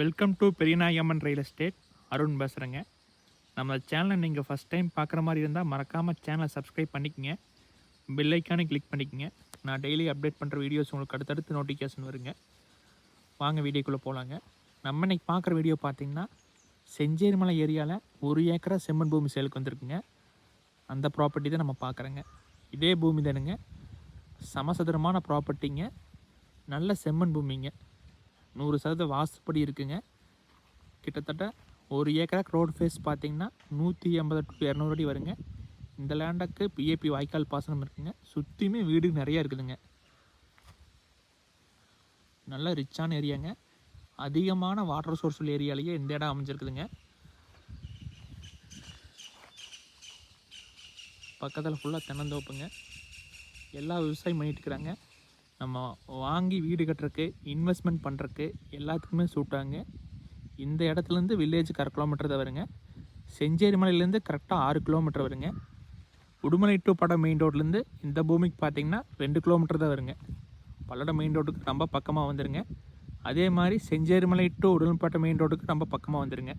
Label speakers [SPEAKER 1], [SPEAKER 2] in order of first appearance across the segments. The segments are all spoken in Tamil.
[SPEAKER 1] Welcome to Periyanayamman real estate. Arun பேசுகிறேங்க. நம்ம சேனலை நீங்கள் ஃபஸ்ட் டைம் பார்க்குற மாதிரி இருந்தால் மறக்காமல் சேனலை சப்ஸ்கிரைப் பண்ணிக்கங்க. பெல் ஐக்கானை கிளிக் பண்ணிக்கங்க. நான் டெய்லி அப்டேட் பண்ணுற வீடியோஸ் உங்களுக்கு அடுத்தடுத்து நோட்டிஃபிகேஷன் வருங்க. வாங்க வீடியோக்குள்ளே போகலாங்க. நம்ம இன்றைக்கி பார்க்குற வீடியோ பார்த்திங்கன்னா செஞ்சேரிமலை ஏரியாவில் 1 ஏக்கரா செம்மண் பூமி சேலுக்கு வந்திருக்குங்க. அந்த ப்ராப்பர்ட்டி தான் நம்ம பார்க்குறோங்க. இதே பூமி தானுங்க, சமசதுரமான ப்ராப்பர்ட்டிங்க, நல்ல செம்மண் பூமிங்க, 100% வாஸ்துப்படி இருக்குங்க. கிட்டத்தட்ட 1 ஏக்கரா ரோடு ஃபேஸ் பார்த்திங்கன்னா 180 to 200 அடி வருங்க. இந்த லேண்டுக்கு பிஏபி வாய்க்கால் பாசனம் இருக்குங்க. சுற்றியுமே வீடு நிறையா இருக்குதுங்க. நல்ல ரிச்சான ஏரியாங்க. அதிகமான வாட்டர் சோர்ஸ் உள்ள ஏரியாலேயே இந்த இடம் அமைஞ்சிருக்குதுங்க. பக்கத்தில் ஃபுல்லாக தென்னந்தோப்புங்க. எல்லா விவசாயம் பண்ணிட்டு இருக்கிறாங்க. நம்ம வாங்கி வீடு கட்டுறக்கு, இன்வெஸ்ட்மெண்ட் பண்ணுறக்கு எல்லாத்துக்குமே சூட்டாங்க. இந்த இடத்துலேருந்து வில்லேஜுக்கு 1/2 கிலோமீட்டர் தான் வருங்க. செஞ்சேரிமலையிலேருந்து கரெக்டாக 6 கிலோமீட்டர் வருங்க. உடுமலை டு படம் மெயின் ரோட்லேருந்து இந்த பூமிக்கு பார்த்திங்கன்னா 2 கிலோமீட்டர் தான் வருங்க. பல்லடம் மெயின் ரோட்டுக்கு ரொம்ப பக்கமாக வந்துடுங்க. அதே மாதிரி செஞ்சேரிமலை டு உடுமலைப்பேட்டை மெயின் ரோட்டுக்கு ரொம்ப பக்கமாக வந்துடுங்க.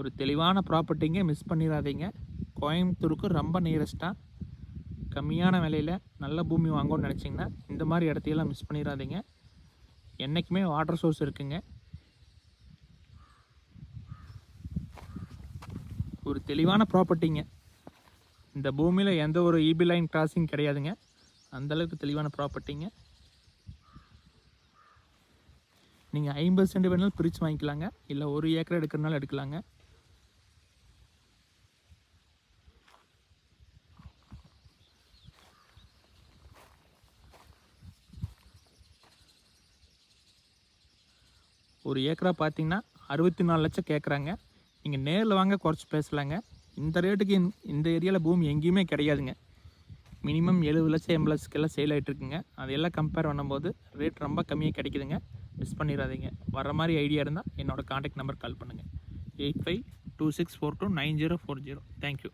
[SPEAKER 1] ஒரு தெளிவான ப்ராப்பர்ட்டிங்க, மிஸ் பண்ணிடாதீங்க. கோயம்புத்தூருக்கு ரொம்ப நியரஸ்ட்டாக கம்மியான விலையில் நல்ல பூமி வாங்கணும்னு நினச்சிங்கன்னா இந்த மாதிரி இடத்தையெல்லாம் மிஸ் பண்ணிடாதீங்க. என்றைக்குமே வாட்டர் சோர்ஸ் இருக்குங்க. ஒரு தெளிவான ப்ராப்பர்ட்டிங்க. இந்த பூமியில் எந்த ஒரு இபி லைன் கிராசிங் கிடையாதுங்க. அந்தளவுக்கு தெளிவான ப்ராப்பர்ட்டிங்க. நீங்கள் 50 சென்ட் வேணாலும் பிரித்து வாங்கிக்கலாங்க, இல்லை 1 ஏக்கர் எடுக்கிறனால எடுக்கலாங்க. ஒரு ஏக்கரா பார்த்தீங்கன்னா 64 லட்சம் கேட்குறாங்க. நீங்கள் நேரில் வாங்க, குறைச்சி பேசலாங்க. இந்த ரேட்டுக்கு இந்த ஏரியாவில் பூமி எங்கேயுமே கிடையாதுங்க. மினிமம் 70 லட்சம் 80 லட்சத்துக்கெல்லாம் சேல் ஆகிட்டுருக்குங்க. அதையெல்லாம் கம்பேர் பண்ணும்போது ரேட் ரொம்ப கம்மியாக கிடைக்குதுங்க. மிஸ் பண்ணிடாதீங்க. வர மாதிரி ஐடியா இருந்தால் என்னோடய காண்டாக்ட் நம்பர் கால் பண்ணுங்கள். 8526429040. தேங்க்யூ.